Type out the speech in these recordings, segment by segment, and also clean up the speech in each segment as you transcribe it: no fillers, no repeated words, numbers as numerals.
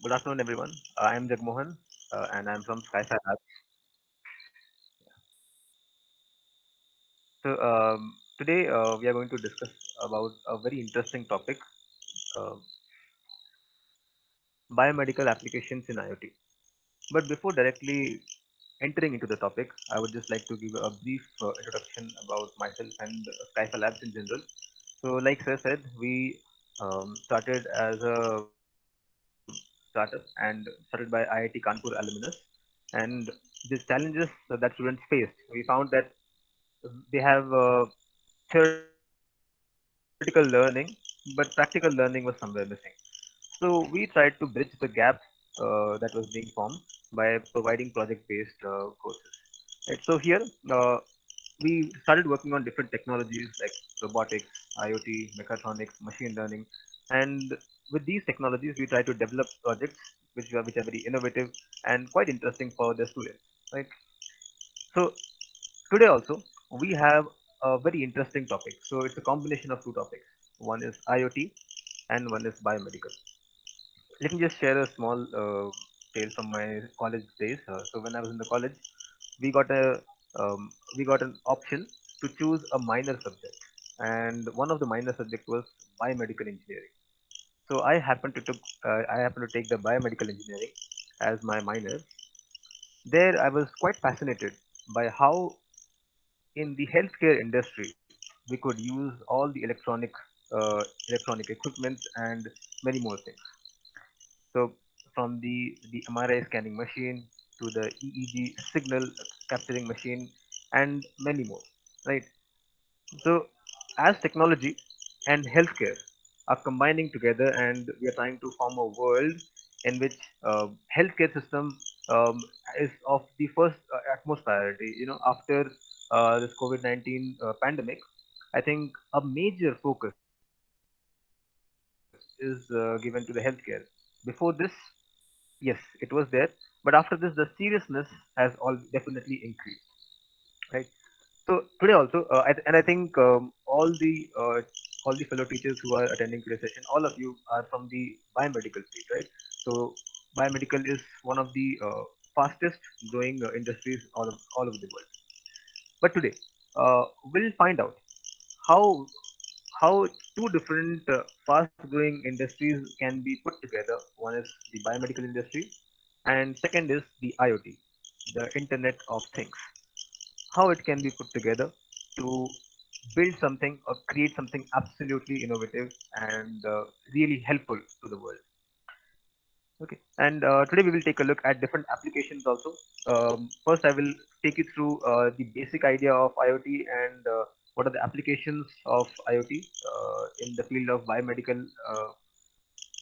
Good afternoon, everyone. I am Jagmohan, and I'm from Skyfi Labs. Today we are going to discuss about a very interesting topic: uh, biomedical applications in IoT. But before directly entering into the topic, I would just like to give a brief introduction about myself and Skyfi Labs in general. So, like Sir said, we started as a startup and started by IIT Kanpur alumnus. And these challenges that students faced, we found that they have theoretical learning, but practical learning was somewhere missing. So we tried to bridge the gap that was being formed by providing project-based courses. Right. So here we started working on different technologies like robotics, IoT, mechatronics, machine learning, and with these technologies we try to develop projects which are very innovative and quite interesting for the students. Right. So today also we have a very interesting topic. So it's a combination of two topics. One is IoT and one is biomedical. Let me just share a small tale from my college days. So when I was in the college, we got a we got an option to choose a minor subject, and one of the minor subject was biomedical engineering. So I happened to take the biomedical engineering as my minor. There, I was quite fascinated by how in the healthcare industry we could use all the electronic equipment and many more things. So from the MRI scanning machine to the EEG signal capturing machine and many more, right? So as technology and healthcare are combining together, and we are trying to form a world in which healthcare system um, is of the first utmost priority. After this COVID-19 pandemic, I think a major focus is given to the healthcare. Before this, yes, it was there, but after this, the seriousness has all definitely increased, right? So today also, and I think all the fellow teachers who are attending today's session, all of you are from the biomedical field, right? So biomedical is one of the fastest growing industries all over the world. But today, we'll find out how how two different fast-growing industries can be put together. One is the biomedical industry, and second is the IoT, the Internet of Things. How it can be put together to build something or create something absolutely innovative and really helpful to the world. Okay, and today we will take a look at different applications also. First, I will take you through the basic idea of IoT and what are the applications of IoT in the field of biomedical.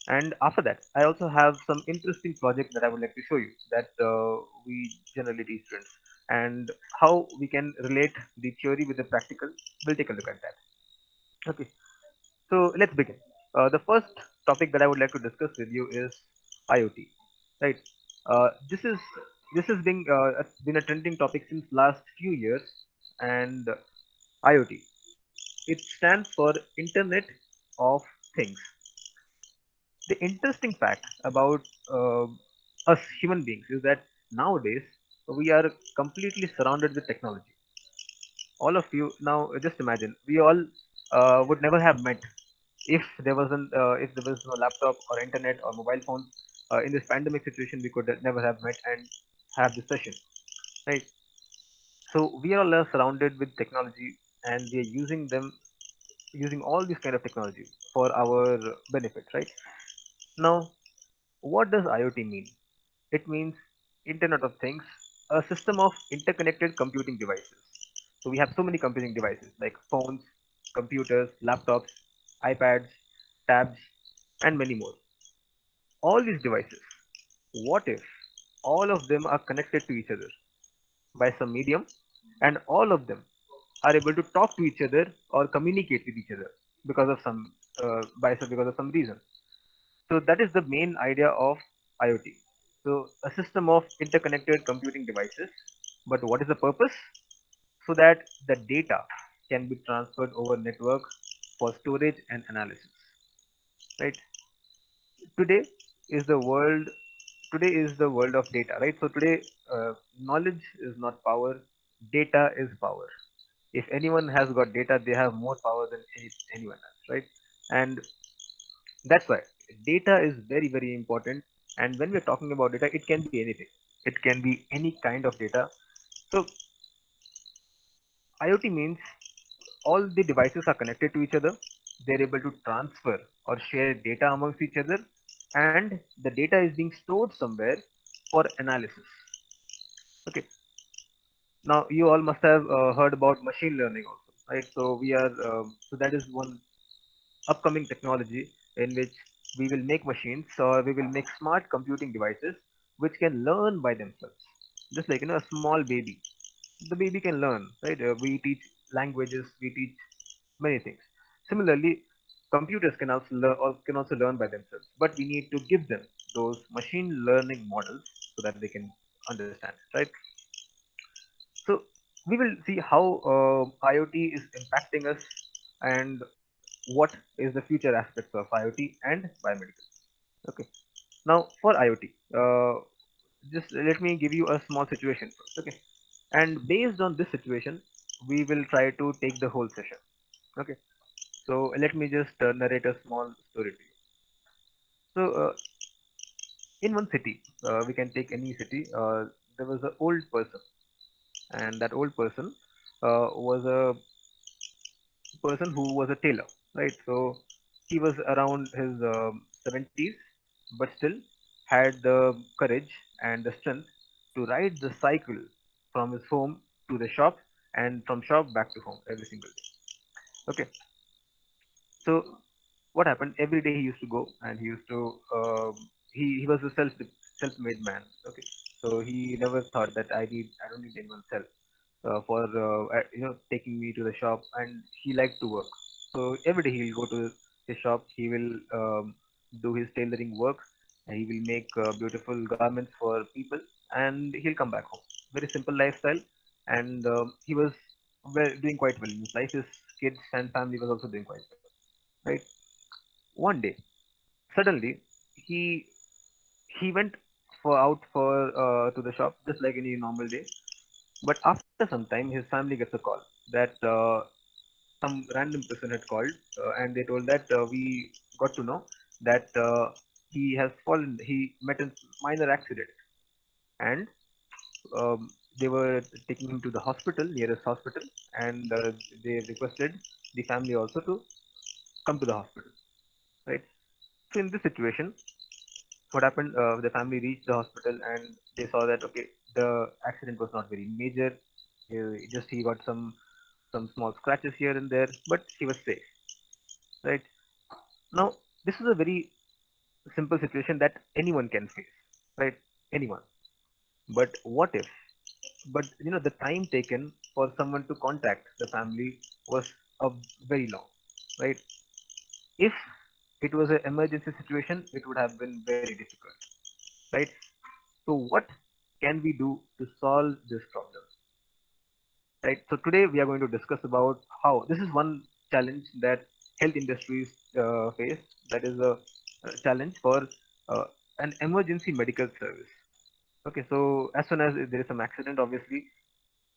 And after that, I also have some interesting projects that I would like to show you that we generally teach students and how we can relate the theory with the practical. We'll take a look at that. Okay, so let's begin. The first topic that I would like to discuss with you is IoT. Right. Uh, this is this has been a trending topic since last few years, and IoT. It stands for Internet of Things. The interesting fact about us human beings is that nowadays we are completely surrounded with technology. All of you now just imagine we all would never have met if there was no laptop or internet or mobile phones. In this pandemic situation, we could never have met and have this session, right? So we are all surrounded with technology, and we are using all these kind of technology for our benefit, right? Now, what does IoT mean? It means Internet of Things, a system of interconnected computing devices. So we have so many computing devices like phones, computers, laptops, iPads, tabs, and many more. All these devices, what if all of them are connected to each other by some medium, and all of them are able to talk to each other or communicate with each other because of because of some reason. So that is the main idea of IoT. So a system of interconnected computing devices. But what is the purpose? So that the data can be transferred over network for storage and analysis. Right. Today, is the world today is the world of data, right? So today, knowledge is not power, data is power. If anyone has got data, they have more power than anyone else, right? And that's why data is very, very important. And when we're talking about data, it can be anything. It can be any kind of data. So IoT means all the devices are connected to each other. They're able to transfer or share data amongst each other, and the data is being stored somewhere for analysis. Okay, now you all must have heard about machine learning also, right? So that is one upcoming technology in which we will make machines, or we will make smart computing devices which can learn by themselves, just like a small baby. The baby can learn, right? We teach languages, we teach many things. Similarly, computers can also learn by themselves, but we need to give them those machine learning models so that they can understand, right? So we will see how IoT is impacting us, and what is the future aspects of IoT and biomedical. Okay. Now for IoT, just let me give you a small situation first. Okay. And based on this situation, we will try to take the whole session. Okay. So let me just narrate a small story to you. So in one city, we can take any city. There was an old person, and that old person was a person who was a tailor, right? So he was around his 70s, but still had the courage and the strength to ride the cycle from his home to the shop, and from shop back to home every single day. Okay, so what happened? Every day he used to go, and he used to he was a self-made man. Okay, so he never thought that I don't need anyone's help for taking me to the shop, and he liked to work. So every day he'll go to his shop. He will do his tailoring work, and he will make beautiful garments for people, and he'll come back home. Very simple lifestyle, and he was doing quite well in his life. His kids and family was also doing quite well. Right. One day, suddenly, he he went for out for to the shop just like any normal day. But after some time, his family gets a call that some random person had called, and they told that we got to know that he has fallen. He met a minor accident, and they were taking him to the hospital, nearest hospital, and they requested the family also to come to the hospital. Right. So in this situation, what happened? The family reached the hospital, and they saw that okay, the accident was not very major. Just he got some small scratches here and there, but he was safe. Right. Now, this is a very simple situation that anyone can face, right? Anyone. But what if? But the time taken for someone to contact the family was a very long, right? If it was an emergency situation, it would have been very difficult, right? So, what can we do to solve this problem, right? So today we are going to discuss about how this is one challenge that health industries face. That is a challenge for uh, an emergency medical service. Okay, so as soon as there is some accident, obviously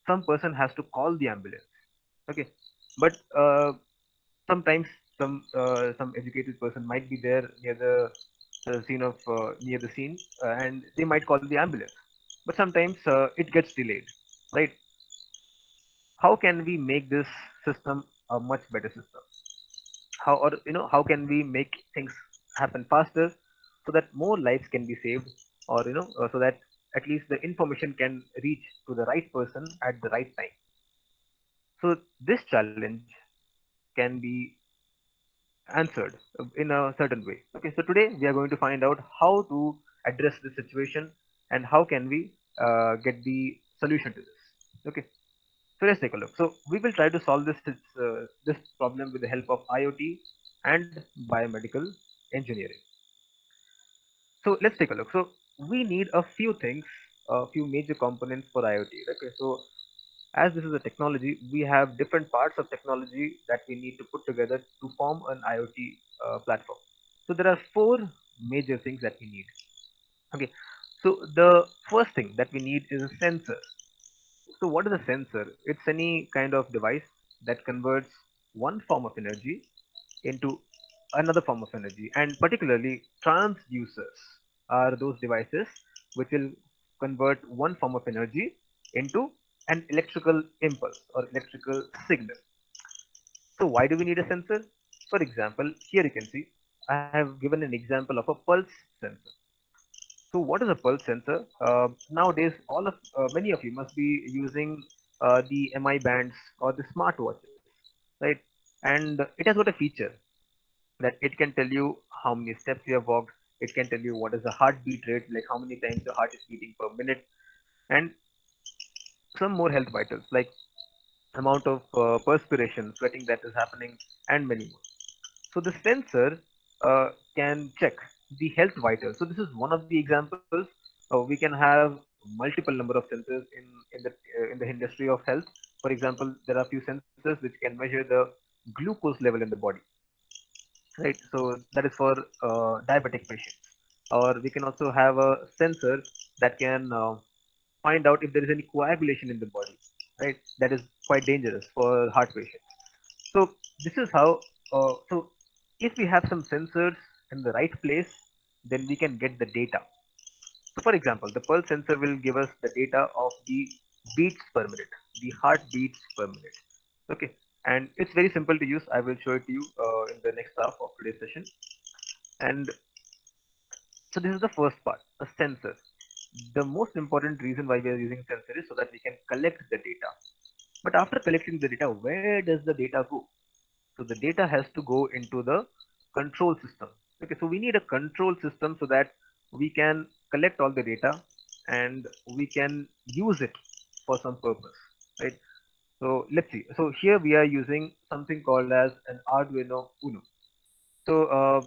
some person has to call the ambulance. Okay, but sometimes some educated person might be there near the scene of near the scene, and they might call the ambulance. But sometimes it gets delayed, right? How can we make this system a much better system? How can we make things happen faster so that more lives can be saved, or so that at least the information can reach to the right person at the right time. So this challenge can be answered in a certain way. Okay, so today we are going to find out how to address this situation, and how can we get the solution to this. Okay, so let's take a look. So we will try to solve this problem with the help of IoT and biomedical engineering. So let's take a look. So we need a few things, a few major components for IoT. Okay, so as this is a technology, we have different parts of technology that we need to put together to form an IoT platform. So there are four major things that we need. Okay, so the first thing that we need is a sensor. So what is a sensor? It's any kind of device that converts one form of energy into another form of energy, and particularly transducers are those devices which will convert one form of energy into an electrical impulse or electrical signal. So why do we need a sensor? For example, here you can see I have given an example of a pulse sensor. So what is a pulse sensor? Nowadays, all of many of you must be using the MI bands or the smartwatches, right? And it has got a feature that it can tell you how many steps you have walked. It can tell you what is the heartbeat rate, like how many times your heart is beating per minute, and some more health vitals like amount of perspiration, sweating that is happening, and many more. So the sensor can check the health vitals. So this is one of the examples. We can have multiple number of sensors in the industry of health. For example, there are few sensors which can measure the glucose level in the body, right? So that is for diabetic patients. Or we can also have a sensor that can find out if there is any coagulation in the body, right? That is quite dangerous for heart patients. So this is how. So if we have some sensors in the right place, then we can get the data. So for example, the pulse sensor will give us the data of the beats per minute, the heartbeats per minute. Okay, and it's very simple to use. I will show it to you in the next half of today's session. And so this is the first part, a sensor. The most important reason why we are using sensor is so that we can collect the data. But after collecting the data, where does the data go? So the data has to go into the control system. Okay, so we need a control system so that we can collect all the data and we can use it for some purpose, right? So let's see. So here we are using something called as an Arduino Uno. So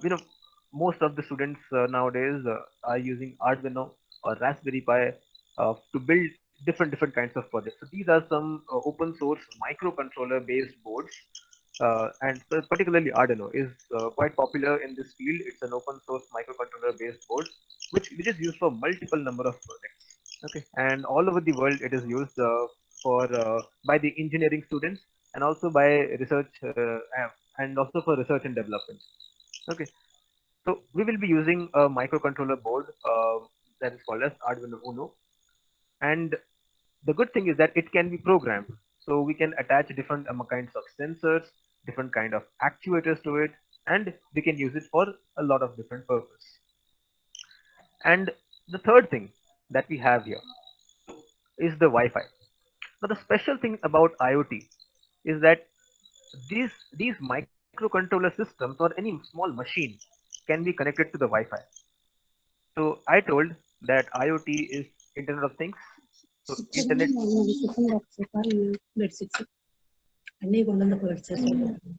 most of the students nowadays are using Arduino or Raspberry Pi to build different kinds of projects. So these are some open source microcontroller based boards, and particularly Arduino is quite popular in this field. It's an open source microcontroller based board which is used for multiple number of projects. Okay, and all over the world it is used for by the engineering students and also by research and also for research and development. Okay, so we will be using a microcontroller board that is called as Arduino Uno, and the good thing is that it can be programmed. So we can attach different kinds of sensors, different kind of actuators to it, and we can use it for a lot of different purpose. And the third thing that we have here is the Wi-Fi. Now the special thing about IoT is that these microcontroller systems or any small machine can be connected to the Wi-Fi. So I told that IoT is Internet of Things. So Internet. அன்னை கொண்டு வந்து போயிடுச்சு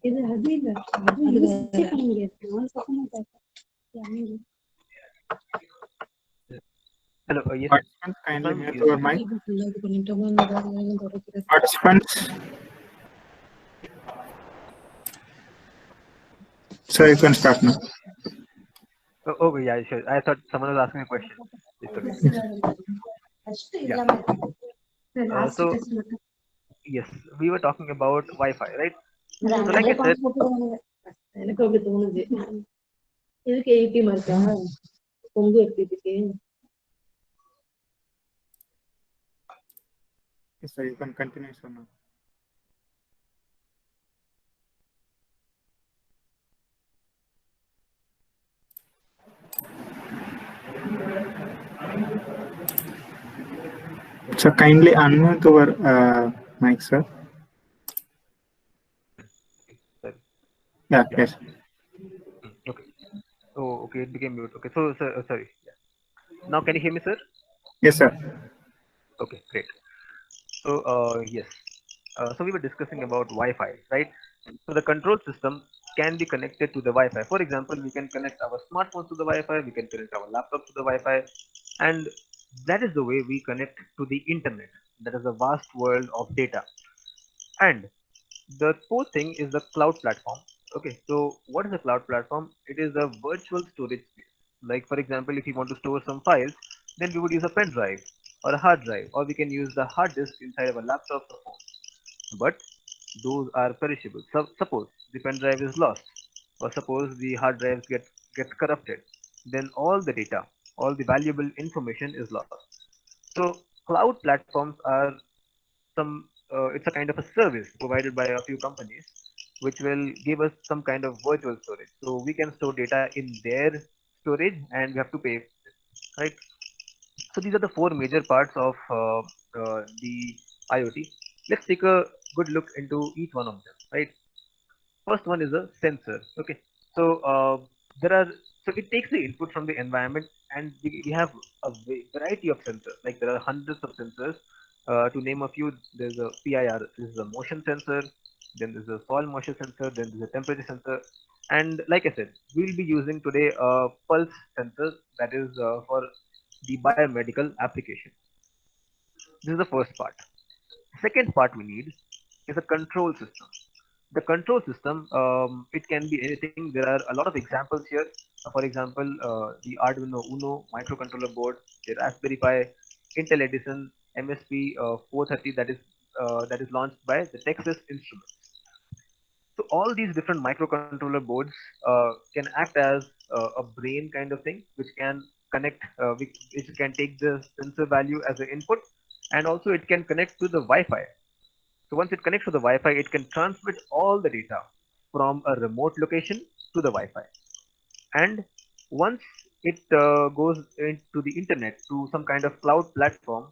இது அது இல்ல அது Hello. Yes. Participants, kindly mute your mic. Participants, so you can start now. Oh, yeah, sure. I thought someone was asking a question. It's okay. Yeah. So yes, we were talking about Wi-Fi, right? So like I said, எனக்கு அப்படி தோணுது இதுக்கு 80 மார்க்கா கொம்பு எடுத்துட்டு Yes, sir, you can continue, sir, now. So kindly unmute your mic, sir. sorry. Yeah, yes. Okay. Oh, okay. It became mute. Okay. So, sorry. Yeah. Now, can you hear me, sir? Yes, sir. Okay, great. So, yes. So we were discussing about Wi-Fi, right? So the control system can be connected to the Wi-Fi. For example, we can connect our smartphones to the Wi-Fi. We can connect our laptops to the Wi-Fi, and that is the way we connect to the internet. That is a vast world of data. And the fourth thing is the cloud platform. Okay, so what is a cloud platform? It is a virtual storage space. Like for example, if you want to store some files, then we would use a pen drive or a hard drive, or we can use the hard disk inside of a laptop or phone. But those are perishable. So suppose the pen drive is lost, or suppose the hard drives get corrupted, then all the data, all the valuable information is lost. So cloud platforms are it's a kind of a service provided by a few companies, which will give us some kind of virtual storage. So we can store data in their storage, and we have to pay, right? So these are the four major parts of the IoT. Let's take a good look into each one of them, right? First one is a sensor. Okay, so there are so it takes the input from the environment, and we have a variety of sensors. Like there are hundreds of sensors. To name a few, there's a PIR. This is a motion sensor. Then there's a soil moisture sensor. Then there's a temperature sensor. And like I said, we'll be using today a pulse sensor that is for the biomedical application. This is the first part. Second part we need is a control system. The control system, it can be anything. There are a lot of examples here. For example, the Arduino Uno microcontroller board, the Raspberry Pi, Intel Edison MSP 430 that is launched by the Texas Instruments. So all these different microcontroller boards can act as a brain kind of thing, which can connect, which can take the sensor value as an input, and also it can connect to the Wi-Fi. So once it connects to the Wi-Fi, it can transmit all the data from a remote location to the Wi-Fi. And once it goes into the internet to some kind of cloud platform,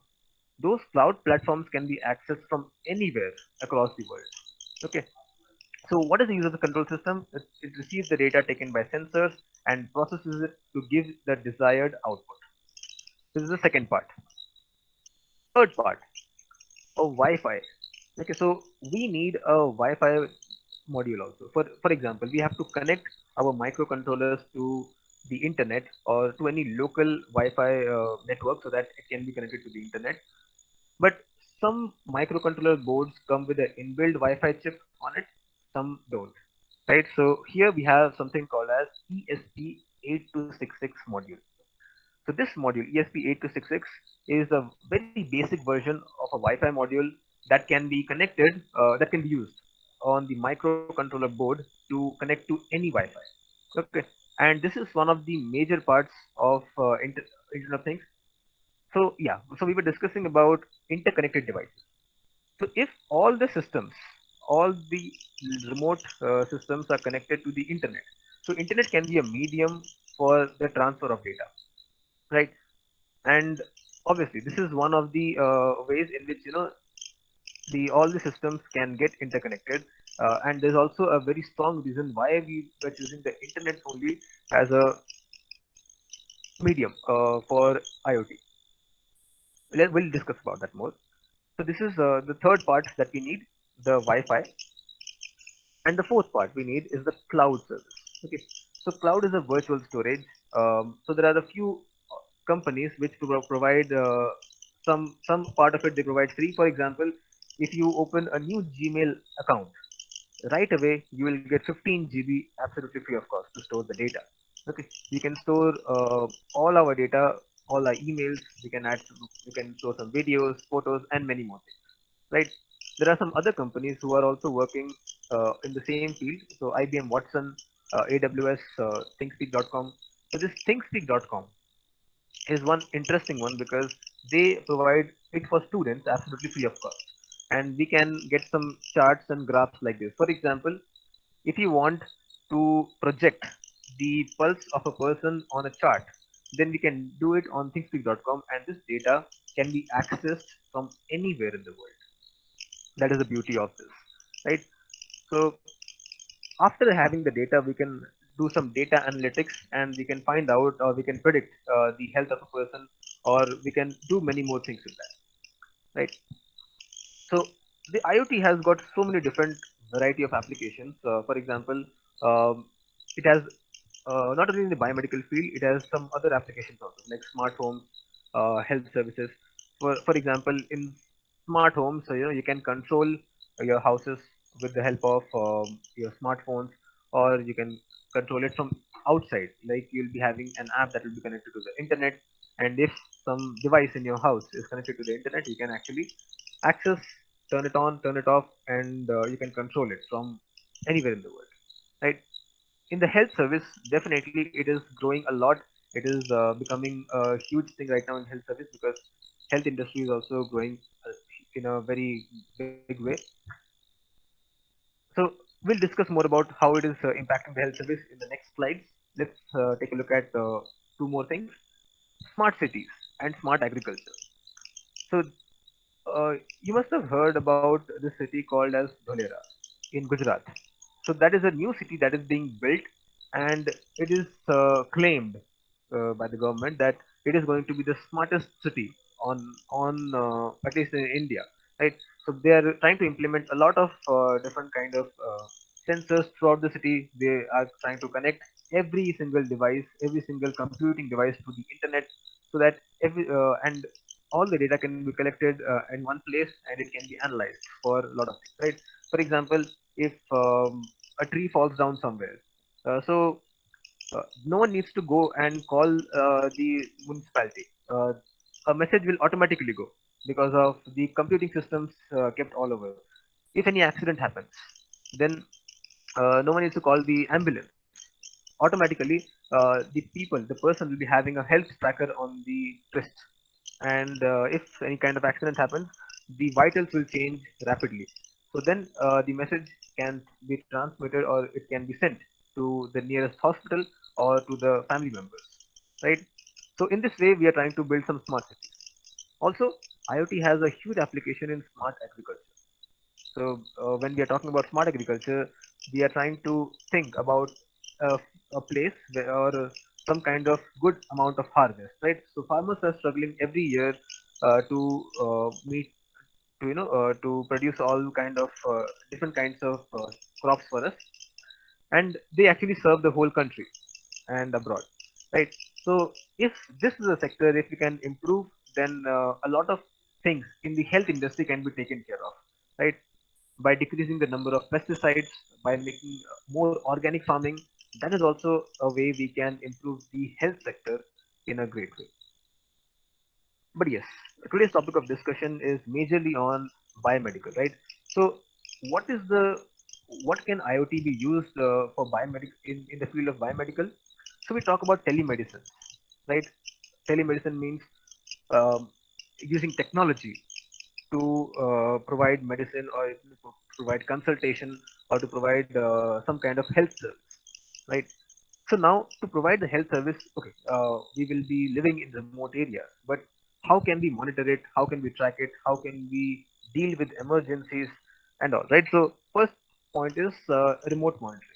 those cloud platforms can be accessed from anywhere across the world. Okay. So what is the use of the control system? It receives the data taken by sensors and processes it to give the desired output. This is the second part. Third part, a Wi-Fi. Okay, so we need a Wi-Fi module also. For example, we have to connect our microcontrollers to the internet or to any local Wi-Fi network so that it can be connected to the internet. But some microcontroller boards come with an inbuilt Wi-Fi chip on it, some don't. Right? So here we have something called as ESP8266 module. So this module ESP8266 is a very basic version of a Wi-Fi module that can be connected, that can be used on the microcontroller board to connect to any Wi-Fi. Okay, and this is one of the major parts of Internet of Things. So yeah, so we were discussing about interconnected devices. So if all the systems, all the remote systems are connected to the internet, so internet can be a medium for the transfer of data, right? And obviously this is one of the ways in which the all the systems can get interconnected, and there's also a very strong reason why we were choosing the internet only as a medium for IoT. We'll discuss about that more. So this is the third part that we need, the Wi-Fi. And the fourth part we need is the cloud service. Okay, so cloud is a virtual storage. So there are a few companies which provide some part of it they provide free. For example, if you open a new Gmail account, right away you will get 15 GB absolutely free of cost to store the data. Okay, we can store all our data, all our emails. We can store some videos, photos, and many more things, right? There are some other companies who are also working in the same field. So IBM Watson, AWS, ThinkSpeak.com. So this ThinkSpeak.com is one interesting one because they provide it for students absolutely free of cost, and we can get some charts and graphs like this. For example, if you want to project the pulse of a person on a chart, then we can do it on ThinkSpeak.com, and this data can be accessed from anywhere in the world. That is the beauty of this, right? So after having the data, we can do some data analytics, and we can find out, or we can predict the health of a person, or we can do many more things with that, right? So the IoT has got so many different variety of applications. For example, it has not only in the biomedical field, it has some other applications also, like smart homes, health services. For example, in smart homes, so you can control your houses with the help of your smartphones, or you can control it from outside. Like you'll be having an app that will be connected to the internet, and if some device in your house is connected to the internet, you can actually access, turn it on, turn it off, and you can control it from anywhere in the world, right? In the health service, definitely it is growing a lot. It is becoming a huge thing right now in health service because health industry is also growing in a very big way. So we'll discuss more about how it is impacting the health service in the next slides. Let's take a look at two more things: smart cities and smart agriculture. So you must have heard about this city called as Dholera in Gujarat. So that is a new city that is being built, and it is claimed by the government that it is going to be the smartest city on at least in India, right? So they are trying to implement a lot of different kind of sensors throughout the city. They are trying to connect every single device, every single computing device to the internet, so that every and all the data can be collected in one place and it can be analyzed for a lot of things, right? For example, if a tree falls down somewhere, no one needs to go and call the municipality. A message will automatically go because of the computing systems kept all over. If any accident happens, then no one needs to call the ambulance. Automatically, the person will be having a health tracker on the wrist, and if any kind of accident happens, the vitals will change rapidly. So then the message can be transmitted or it can be sent to the nearest hospital or to the family members, right? So in this way, we are trying to build some smart cities. Also, IoT has a huge application in smart agriculture. So when we are talking about smart agriculture, we are trying to think about a, a place where, or some kind of good amount of harvest, right? So farmers are struggling every year to meet, to to produce all kind of different kinds of crops for us, and they actually serve the whole country and abroad, right? So if this is a sector, if we can improve, then a lot of things in the health industry can be taken care of, right? By decreasing the number of pesticides, by making more organic farming. That is also a way we can improve the health sector in a great way. But yes, today's topic of discussion is majorly on biomedical, right? So, what is the what can IoT be used for biomedical in the field of biomedical? So we talk about telemedicine, right? Telemedicine means um, using technology to provide medicine or to provide consultation or to provide some kind of health service, right? So now to provide the health service, okay, we will be living in remote areas, but how can we monitor it? How can we track it? How can we deal with emergencies and all, right? So first point is remote monitoring.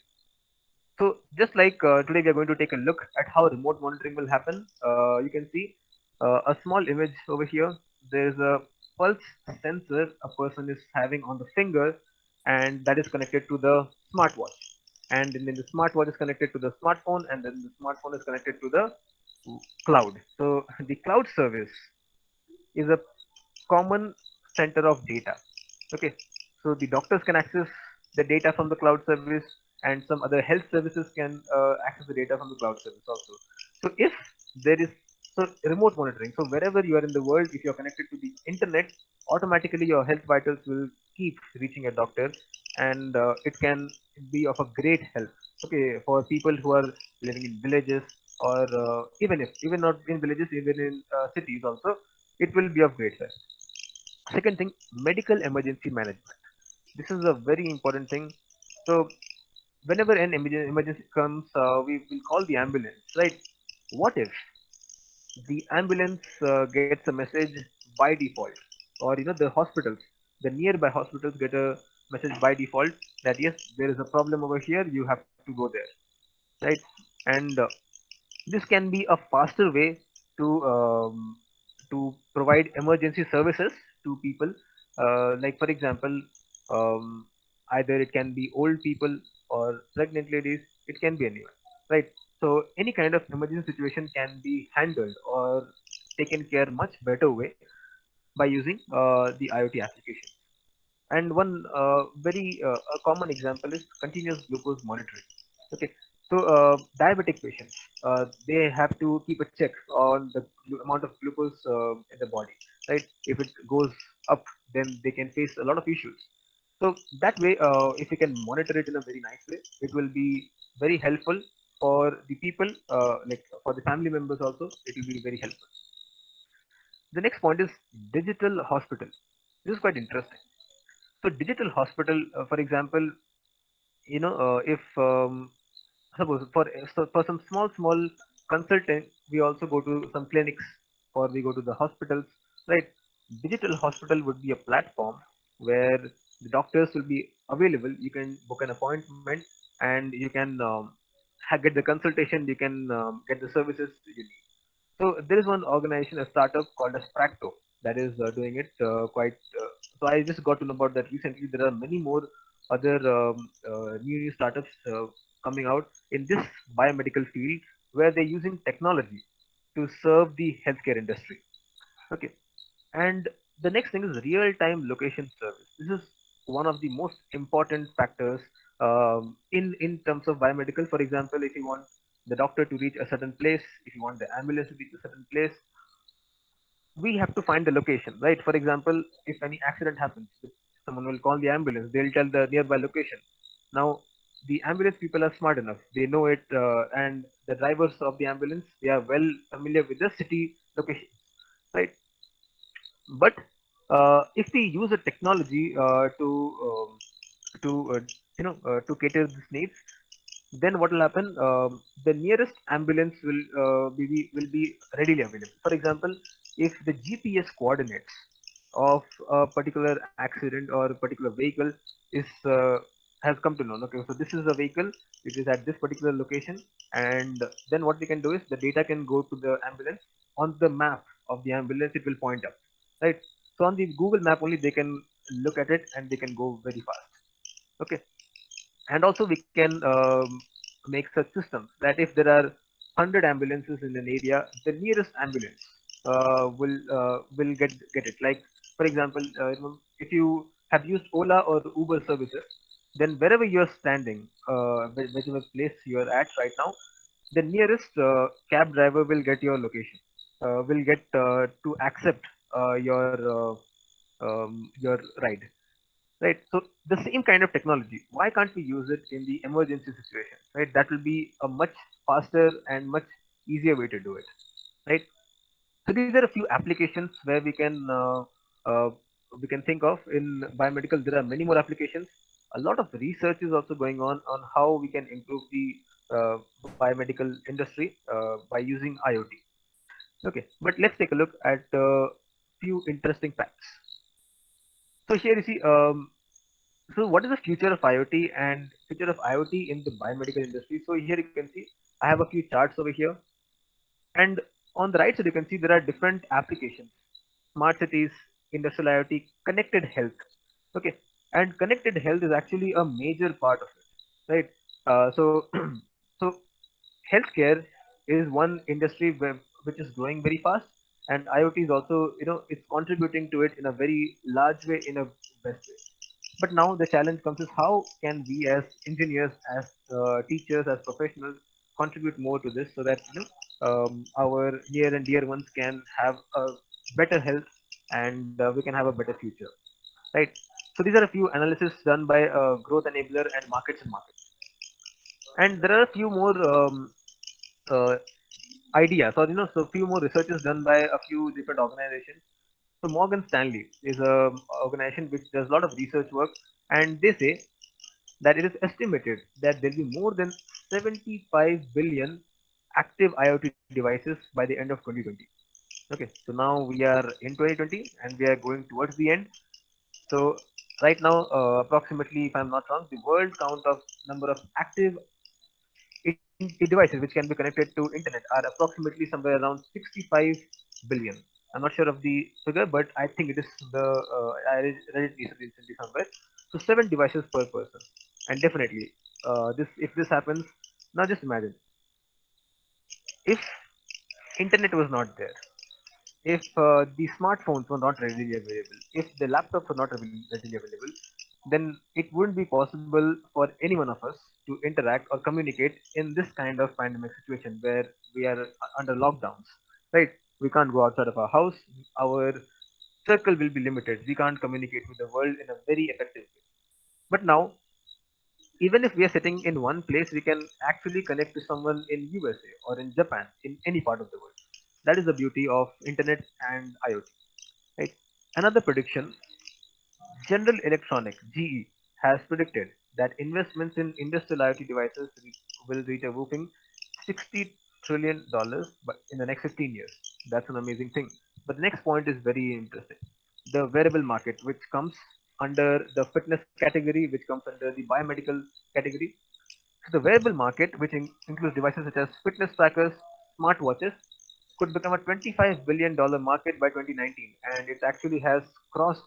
So just like today we are going to take a look at how remote monitoring will happen. You can see a small image over here. There's a pulse sensor a person is having on the finger, and that is connected to the smartwatch. And then the smartwatch is connected to the smartphone, and then the smartphone is connected to the cloud. So the cloud service is a common center of data. Okay, so the doctors can access the data from the cloud service, and some other health services can access the data from the cloud service also. So if there is remote monitoring, so wherever you are in the world, if you are connected to the internet, automatically your health vitals will keep reaching a doctor, and it can be of a great help. Okay, for people who are living in villages, or even not in villages, even in cities also, it will be of great help. Second thing, medical emergency management. This is a very important thing. So whenever an emergency comes, we will call the ambulance, right? What if the ambulance gets a message by default, or the hospitals, the nearby hospitals get a message by default that yes, there is a problem over here, you have to go there, right? And this can be a faster way to provide emergency services to people. Like for example, um, either it can be old people or pregnant ladies. It can be anyone, right? So any kind of emergency situation can be handled or taken care much better way by using the IoT application. And one very a common example is continuous glucose monitoring. Okay, So diabetic patients, they have to keep a check on the amount of glucose in the body, right? If it goes up, then they can face a lot of issues. So that way, if we can monitor it in a very nice way, it will be very helpful for the people, like for the family members also. It will be very helpful. The next point is digital hospital. This is quite interesting. So digital hospital, for example, if suppose for some small consulting, we also go to some clinics or we go to the hospitals, right? Digital hospital would be a platform where the doctors will be available. You can book an appointment and you can get the consultation. You can get the services you need. So there is one organization, a startup called as Practo, that is doing it quite. So I just got to know about that recently. There are many more other new startups coming out in this biomedical field where they're using technology to serve the healthcare industry. Okay, and the next thing is real-time location service. This is one of the most important factors in terms of biomedical. For example, if you want the doctor to reach a certain place, if you want the ambulance to reach a certain place, we have to find the location, right? For example, if any accident happens, someone will call the ambulance. They'll tell the nearby location. Now, the ambulance people are smart enough. They know it, and the drivers of the ambulance, they are well familiar with the city location, right? But if we use a technology to to cater this needs, then what will happen? The nearest ambulance will be readily available. For example, if the GPS coordinates of a particular accident or a particular vehicle is has come to know. Okay, so this is a vehicle which is at this particular location, and then what we can do is the data can go to the ambulance. On the map of the ambulance, it will point up, right? So on the Google map only they can look at it and they can go very fast. Okay, and also we can make such systems that if there are 100 ambulances in an area, the nearest ambulance will get it. Like for example, if you have used Ola or Uber services, then wherever you're standing, whichever place you're at right now, the nearest cab driver will get your location, will get to accept your ride. Right. So the same kind of technology, why can't we use it in the emergency situation? Right. That will be a much faster and much easier way to do it. Right. So these are a few applications where uh, we can think of in biomedical. There are many more applications. A lot of research is also going on how we can improve the biomedical industry by using IoT. Okay, but let's take a look at a few interesting facts. So here you see, so what is the future of IoT and future of IoT in the biomedical industry? So here you can see I have a few charts over here, and on the right side you can see there are different applications: smart cities, industrial IoT, connected health. Okay, and connected health is actually a major part of it, right? So so healthcare is one industry which is growing very fast, and IoT is also, it's contributing to it in a very large way, in a best way. But now the challenge comes is how can we as engineers, as teachers, as professionals contribute more to this so that our near and dear ones can have a better health and we can have a better future, right? So these are a few analysis done by Growth Enabler and Markets and Markets, and there are a few more uh, ideas, or so few more researches done by a few different organizations. So Morgan Stanley is a organization which does a lot of research work, and they say that it is estimated that there will be more than 75 billion active IoT devices by the end of 2020. Okay, so now we are in 2020 and we are going towards the end. So right now, approximately, if I'm not wrong, the world count of number of active devices which can be connected to internet are approximately somewhere around 65 billion. I'm not sure of the figure, but I think it is I read it recently somewhere. So 7 devices per person, and definitely, this if this happens, now just imagine if internet was not there, if the smartphones were not readily available, if the laptops were not readily available, then it wouldn't be possible for any one of us to interact or communicate in this kind of pandemic situation where we are under lockdowns, right? We can't go outside of our house. Our circle will be limited. We can't communicate with the world in a very effective way. But now, even if we are sitting in one place, we can actually connect to someone in USA or in Japan, in any part of the world. That is the beauty of internet and IoT, right? Another prediction: General Electronic (GE) has predicted that investments in industrial IoT devices will reach a whopping $60 trillion in the next 15 years. That's an amazing thing. But the next point is very interesting. The wearable market, which comes under the fitness category, which comes under the biomedical category. So the wearable market, which includes devices such as fitness trackers, smartwatches, could become a $25 billion market by 2019, and it actually has crossed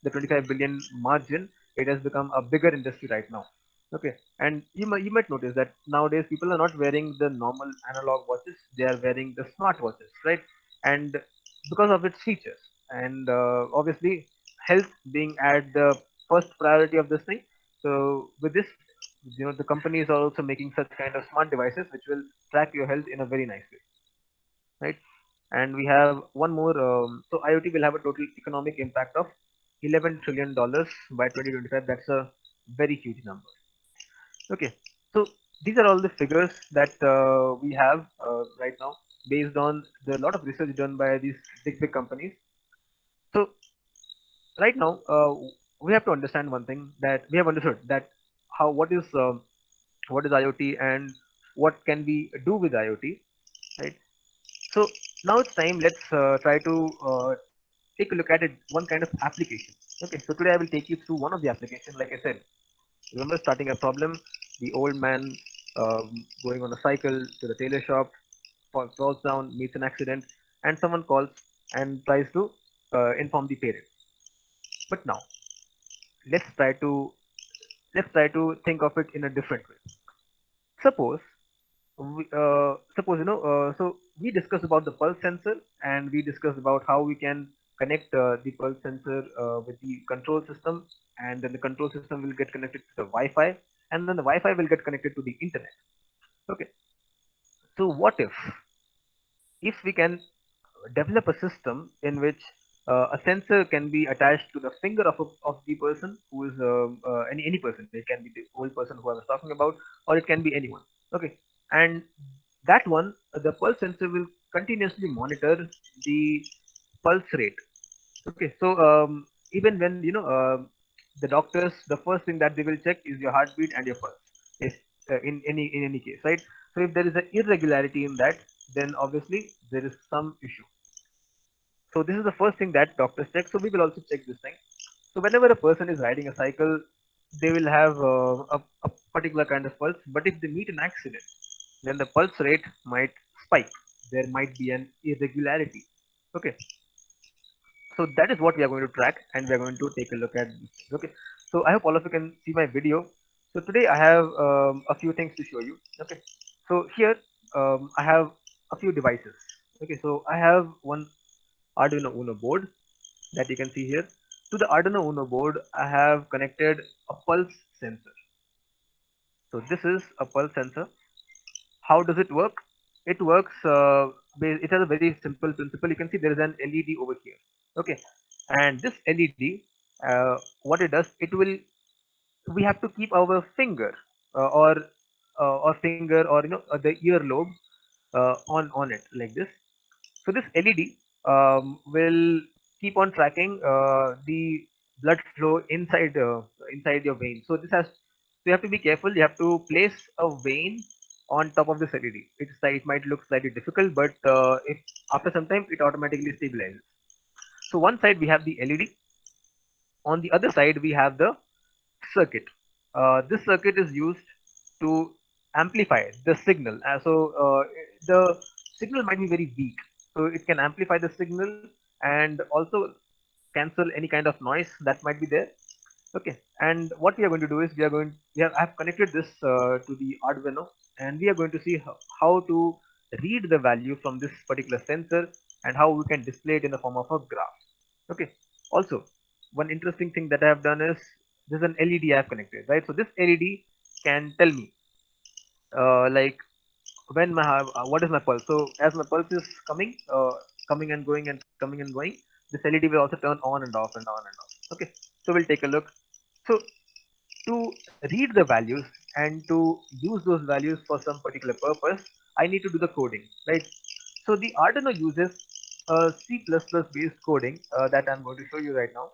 the 25 billion margin. It has become a bigger industry right now. Okay, and you might notice that nowadays people are not wearing the normal analog watches; they are wearing the smart watches, right? And because of its features, and obviously health being at the first priority of this thing. So with this, the companies are also making such kind of smart devices which will track your health in a very nice way, right? And we have one more. So IoT will have a total economic impact of $11 trillion by 2025. That's a very huge number. Okay, so these are all the figures that we have right now based on the lot of research done by these big companies. So right now, we have to understand one thing, that we have understood that how what is IoT and what can we do with IoT, right? So now it's time. Let's try to take a look at it. One kind of application. Okay. So today I will take you through one of the application. Like I said, remember starting a problem. The old man going on a cycle to the tailor shop, falls down, meets an accident, and someone calls and tries to inform the parents. But now let's try to think of it in a different way. Suppose so we discussed about the pulse sensor, and we discussed about how we can connect the pulse sensor with the control system, and then the control system will get connected to the Wi-Fi, and then the Wi-Fi will get connected to the internet. Okay, so what if we can develop a system in which a sensor can be attached to the finger of the person who is any person. It can be the old person who I was talking about, or it can be anyone. Okay, and that one, the pulse sensor will continuously monitor the pulse rate. Okay, so even when the doctors, the first thing that they will check is your heartbeat and your pulse. If in any case, right? So if there is an irregularity in that, then obviously there is some issue. So this is the first thing that doctors check. So we will also check this thing. So whenever a person is riding a cycle, they will have a particular kind of pulse. But if they meet an accident, then the pulse rate might spike. There might be an irregularity. Okay. So that is what we are going to track, and we are going to take a look at this. Okay. So I hope all of you can see my video. So today I have a few things to show you. Okay. So here I have a few devices. Okay. So I have one Arduino Uno board that you can see here. To the Arduino Uno board, I have connected a pulse sensor. So this is a pulse sensor. How does it work? It works, it has a very simple principle. You can see there is an LED over here. Okay. And this LED, what it does, we have to keep our finger or finger, or the earlobe on it like this. So this LED will keep on tracking the blood flow inside your vein. So you have to be careful. You have to place a vein on top of this LED. It might look slightly difficult, but if after some time it automatically stabilizes. So one side we have the LED. On the other side we have the circuit. This circuit is used to amplify the signal. The signal might be very weak, so it can amplify the signal and also cancel any kind of noise that might be there. Okay, and what we are going to do is I have connected this to the Arduino, and we are going to see how to read the value from this particular sensor and how we can display it in the form of a graph. Okay, also one interesting thing that I have done is there's an LED I have connected, right? So this LED can tell me like when my what is my pulse. So as my pulse is coming and going and coming and going, this LED will also turn on and off and on and off. Okay, so we'll take a look. So to read the values and to use those values for some particular purpose, I need to do the coding, right? So the Arduino uses C++ based coding that I'm going to show you right now,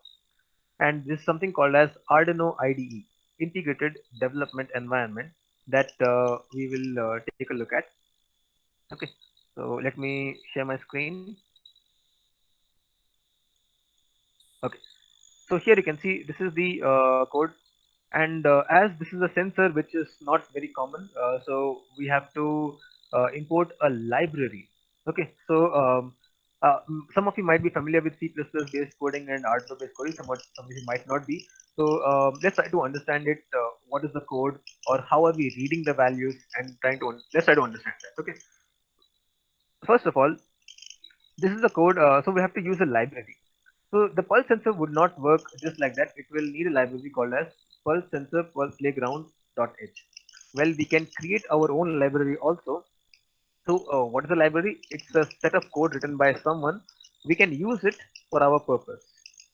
and this is something called as Arduino IDE, Integrated Development Environment, that we will take a look at. Okay, so let me share my screen. Okay, so here you can see this is the code, and as this is a sensor which is not very common, so we have to import a library. Okay, so some of you might be familiar with C++ based coding and Arduino based coding, some of you might not be. So let's try to understand it. What is the code, or how are we reading the values, and let's try to understand that. Okay, first of all, this is the code. So we have to use a library. So the pulse sensor would not work just like that. It will need a library called as pulse sensor pulse playground.h. Well, we can create our own library also. So what is the library? It's a set of code written by someone. We can use it for our purpose.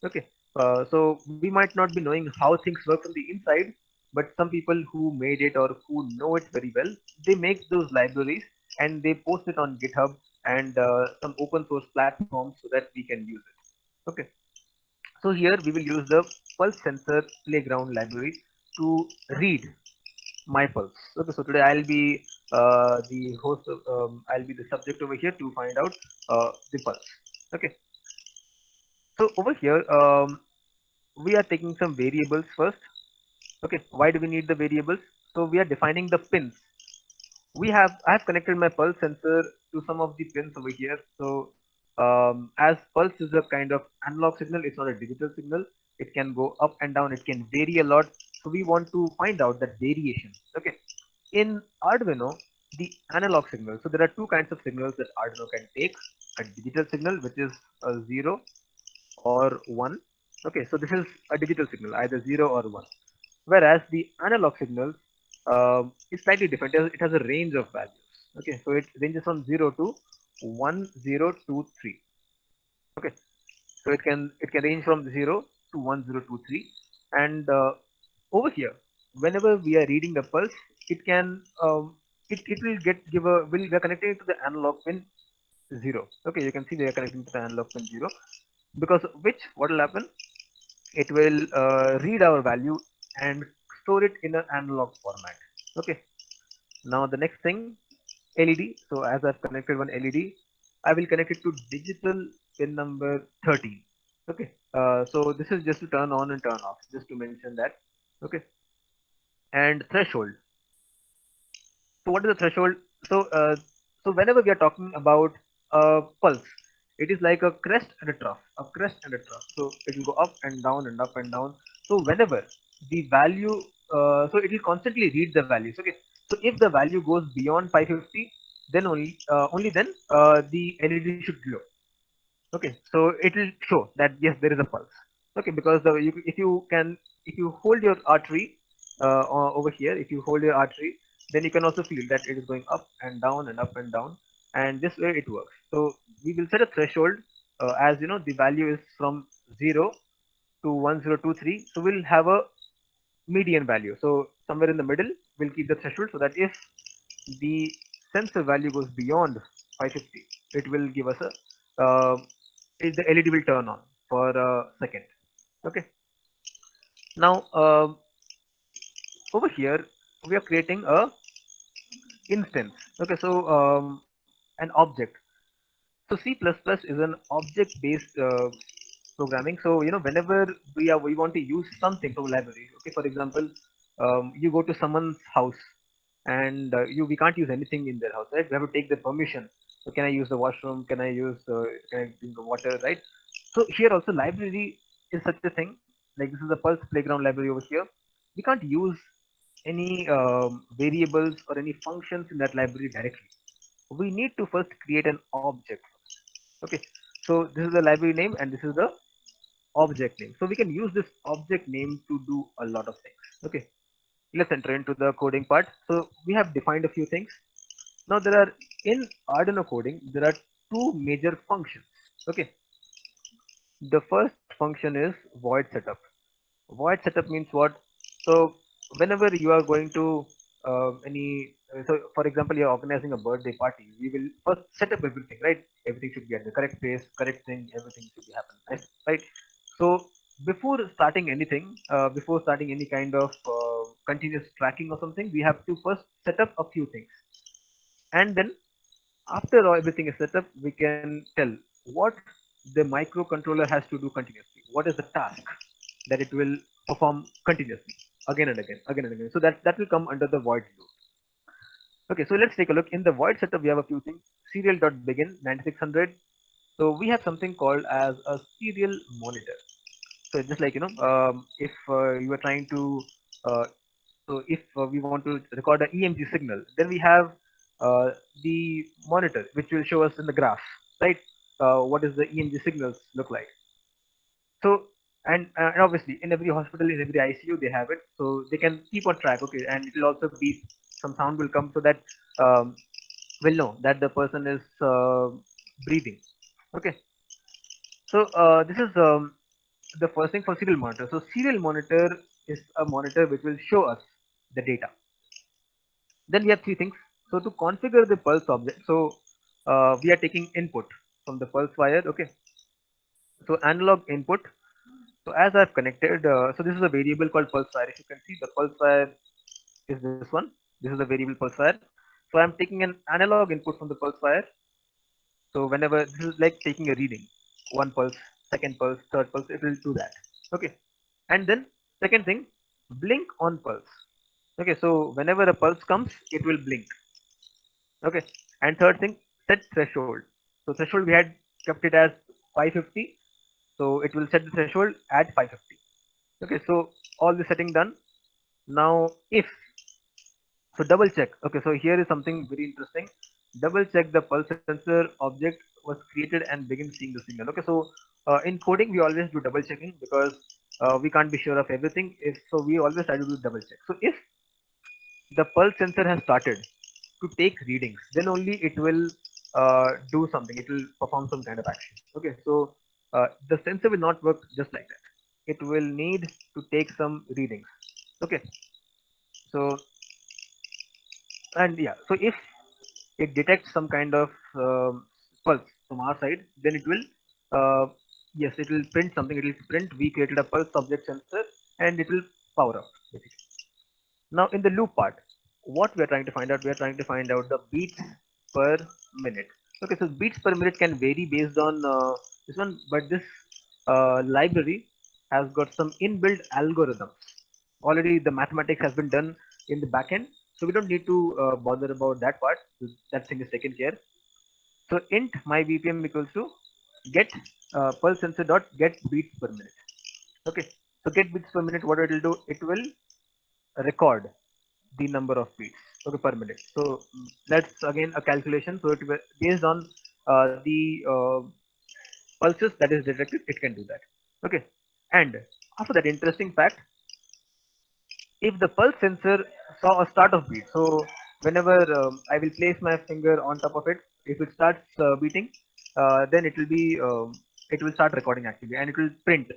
Okay. So we might not be knowing how things work from the inside, but some people who made it or who know it very well, they make those libraries and they post it on GitHub and some open source platforms so that we can use it. Okay. So here we will use the pulse sensor playground library to read my pulse. Okay, so today I'll be the host of, I'll be the subject over here to find out the pulse. Okay, so over here we are taking some variables first. Okay, why do we need the variables? So we are defining the pins. I have connected my pulse sensor to some of the pins over here. So as pulse is a kind of analog signal, it's not a digital signal. It can go up and down, it can vary a lot. So we want to find out that variation. Okay, in Arduino, the analog signal, so there are two kinds of signals that Arduino can take: a digital signal, which is a 0 or 1. Okay, so this is a digital signal, either 0 or 1. Whereas the analog signal is slightly different. It has a range of values. Okay, so it ranges from 0 to 1023. Okay, so it can range from 0 to 1023, and over here, whenever we are reading the pulse, it can it will give a we are connecting it to the analog pin 0. Okay, you can see they are connecting to the analog pin 0, because of which what will happen, it will read our value and store it in an analog format. Okay, now the next thing, LED. So as I've connected one LED, I will connect it to digital pin number 13. Okay, so this is just to turn on and turn off, just to mention that. Okay, and threshold. So what is the threshold? So so whenever we are talking about a pulse, it is like a crest and a trough, a crest and a trough. So it will go up and down and up and down. So whenever the value, so it will constantly read the values. Okay. So if the value goes beyond 550, then only then the LED should glow. Okay. So it will show that yes, there is a pulse. Okay, because if you hold your artery over here, if you hold your artery, then you can also feel that it is going up and down and up and down, and this way it works. So we will set a threshold, as you know, the value is from 0 to 1023. So we'll have a median value. So somewhere in the middle, we'll keep the threshold, so that if the sensor value goes beyond 550, it will give us a the LED will turn on for a second. Okay. Now over here we are creating a instance. Okay, so an object. So C++ is an object based programming. So you know, whenever we want to use something from a library. Okay, for example, you go to someone's house, and we can't use anything in their house, right? We have to take the permission. So can I use the washroom? Can I drink the water, right? So here also library is such a thing. Like this is the Pulse Playground library over here. We can't use any variables or any functions in that library directly. We need to first create an object. Okay, so this is the library name and this is the object name. So we can use this object name to do a lot of things. Okay, let's enter into the coding part. So we have defined a few things. Now there are, in Arduino coding, there are two major functions. Okay. The first function is void setup. Void setup means what? So whenever you are going to so for example, you're organizing a birthday party, we will first set up everything, right? Everything should be at the correct place, correct thing, everything should be happen, right? So before starting anything, before starting any kind of continuous tracking or something, we have to first set up a few things, and then after everything is set up, we can tell what the microcontroller has to do continuously. What is the task that it will perform continuously, again and again, again and again. So that will come under the void loop. Okay, so let's take a look. In the void setup, we have a few things. Serial.begin 9600. So we have something called as a serial monitor. So just like if you are trying to so if we want to record an EMG signal, then we have the monitor which will show us in the graph, right? What is the EMG signals look like? So and obviously in every hospital, in every ICU, they have it, so they can keep on track. Okay, and it will also be some sound will come so that um, we'll know that the person is breathing. Okay, so this is the first thing for serial monitor. So serial monitor is a monitor which will show us the data. Then we have three things. So to configure the pulse object, so we are taking input from the pulse wire. Okay, so analog input. So as I've connected, so this is a variable called pulse wire. If you can see, the pulse wire is this one. This is the variable pulse wire. So I'm taking an analog input from the pulse wire. So whenever this is like taking a reading, one pulse, second pulse, third pulse, it will do that. Okay, and then second thing, blink on pulse. Okay, so whenever a pulse comes, it will blink. Okay, and third thing, set threshold. So threshold we had kept it as 550, so it will set the threshold at 550. Okay, so all the setting done. Now if so, double check. Okay, so here is something very interesting. Double check the pulse sensor object was created and begin seeing the signal. Okay, so in coding we always do double checking because we can't be sure of everything. If so, we always try to do double check. So if the pulse sensor has started to take readings, then only it will do something. It will perform some kind of action. Okay, so the sensor will not work just like that. It will need to take some readings. Okay, so and yeah, so if it detects some kind of pulse from our side, then it will yes, it will print something. It will print we created a pulse object sensor, and it will power up basically. Now in the loop part, what we are trying to find out, we are trying to find out the beats per minute. Okay, so beats per minute can vary based on this one, but this library has got some inbuilt algorithms. Already the mathematics has been done in the backend, so we don't need to bother about that part. That thing is taken care. So int my BPM equals to get pulse sensor dot get beats per minute. Okay, so get beats per minute, what it will do, it will record the number of beats, okay, per minute. So that's again a calculation. So it will based on the pulses that is detected, it can do that. Okay, and after that, interesting fact, if the pulse sensor saw a start of beat, so whenever I will place my finger on top of it, if it starts beating, then it will start recording actually, and it will print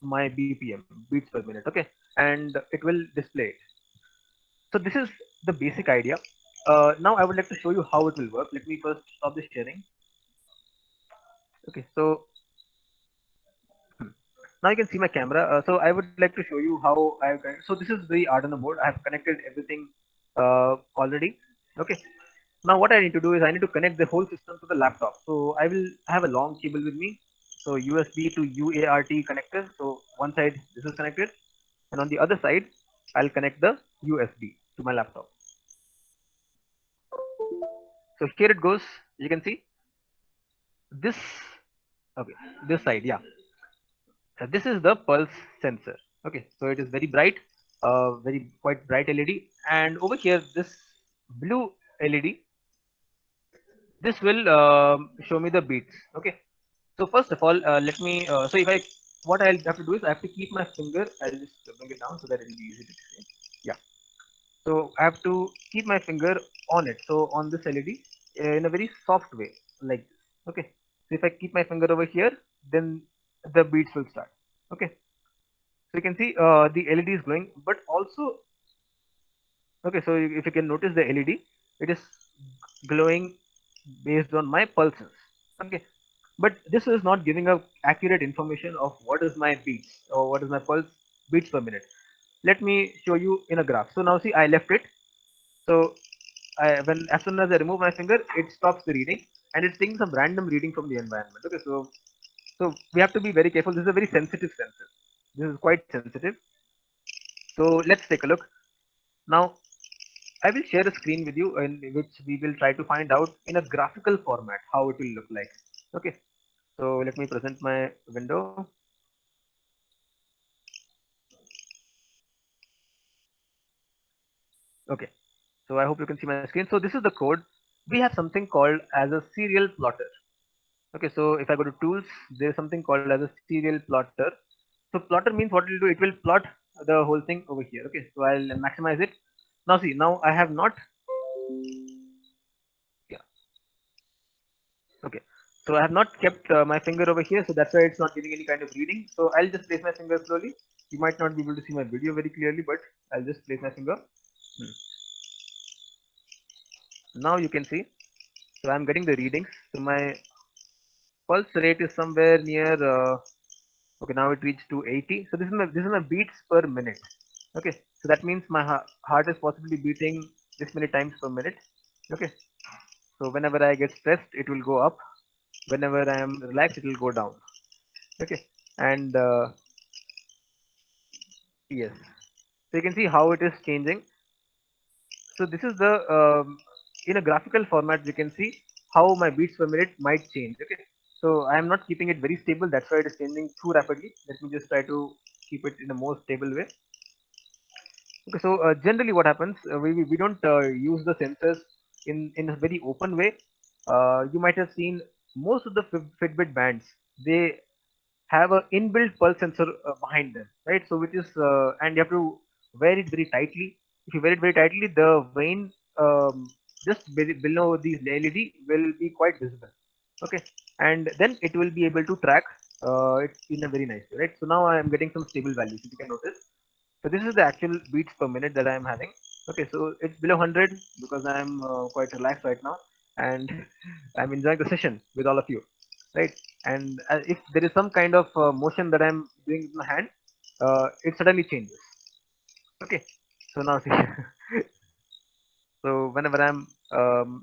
my BPM, beats per minute. Okay, and it will display it. So this is the basic idea. Now I would like to show you how it will work. Let me first stop the sharing. Okay, so now you can see my camera. So I would like to show you how so this is the Arduino board. I have connected everything already. Okay. Now what I need to do is I need to connect the whole system to the laptop. So I will have a long cable with me. So USB to UART connector. So one side this is connected, and on the other side I'll connect the USB to my laptop. So here it goes. You can see this. Okay, this side, yeah. This is the pulse sensor. Okay, so it is very bright, very quite bright LED, and over here this blue LED, this will show me the beats. Okay, so first of all, let me so if I what I'll have to do is I have to keep my finger. I'll just bring it down so that it will be easy to see. Yeah, So I have to keep my finger on it. So on this LED in a very soft way, like this. Okay. So if I keep my finger over here, then the beats will start. Okay. So you can see the LED is glowing, but also okay. So if you can notice the LED, it is glowing based on my pulses. Okay. But this is not giving a accurate information of what is my beats or what is my pulse beats per minute. Let me show you in a graph. So now see, I left it. So when as soon as I remove my finger, it stops the reading and it's taking some random reading from the environment. Okay, so we have to be very careful. This is a very sensitive sensor. This is quite sensitive. So let's take a look. Now I will share a screen with you in which we will try to find out in a graphical format how it will look like. Okay, so let me present my window. Okay, so I hope you can see my screen. So this is the code. We have something called as a serial plotter. Okay, so if I go to tools, there's something called as a serial plotter. So plotter means what it will do, it will plot the whole thing over here. Okay, so I'll maximize it. Now see, now I have not, yeah, okay. So I have not kept my finger over here, so that's why it's not giving any kind of reading. So I'll just place my finger slowly. You might not be able to see my video very clearly, but I'll just place my finger. Hmm. Now you can see, so I'm getting the readings. So my pulse rate is somewhere near, okay, now it reached to 80. So this is my beats per minute. Okay, so that means my heart is possibly beating this many times per minute. Okay, so whenever I get stressed, it will go up. Whenever I am relaxed, it will go down. Okay, and yes, so you can see how it is changing. So this is the in a graphical format we can see how my beats per minute might change. Okay, so I am not keeping it very stable. That's why it is changing too rapidly. Let me just try to keep it in a more stable way. Okay, so generally what happens, we don't use the sensors in a very open way. You might have seen most of the Fitbit bands, they have a inbuilt pulse sensor behind them, right? So which is, and you have to wear it very tightly. If you wear it very tightly, the vein just below these LED will be quite visible. Okay, and then it will be able to track it in a very nice way, right? So now I am getting some stable values, if you can notice. So this is the actual beats per minute that I am having. Okay, so it's below 100 because I am quite relaxed right now and I'm enjoying the session with all of you, right? And if there is some kind of motion that I'm doing with my hand, it suddenly changes. Okay, so now see, so whenever I'm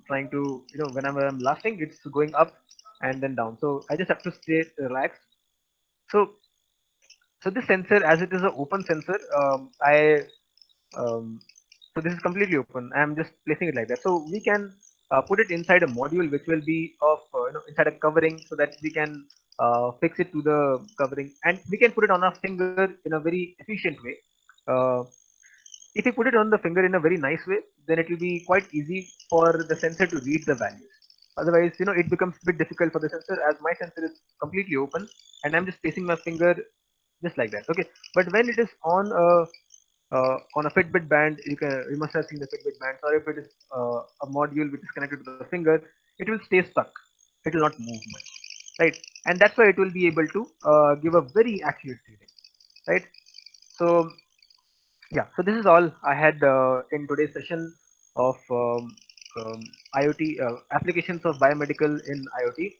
trying to, whenever I'm laughing, it's going up and then down. So I just have to stay relaxed. So, so this sensor, as it is an open sensor, um, so this is completely open. I'm just placing it like that. So we can put it inside a module which will be of inside a covering so that we can fix it to the covering and we can put it on our finger in a very efficient way. Uh, if you put it on the finger in a very nice way, then it will be quite easy for the sensor to read the values. Otherwise, it becomes a bit difficult for the sensor as my sensor is completely open and I'm just placing my finger just like that. Okay, but when it is on a Fitbit band, you must have seen the Fitbit band. Or if it is a module which is connected to the finger, it will stay stuck. It will not move much, right? And that's why it will be able to give a very accurate reading, right? So yeah, so this is all I had in today's session of IoT applications of biomedical in IoT.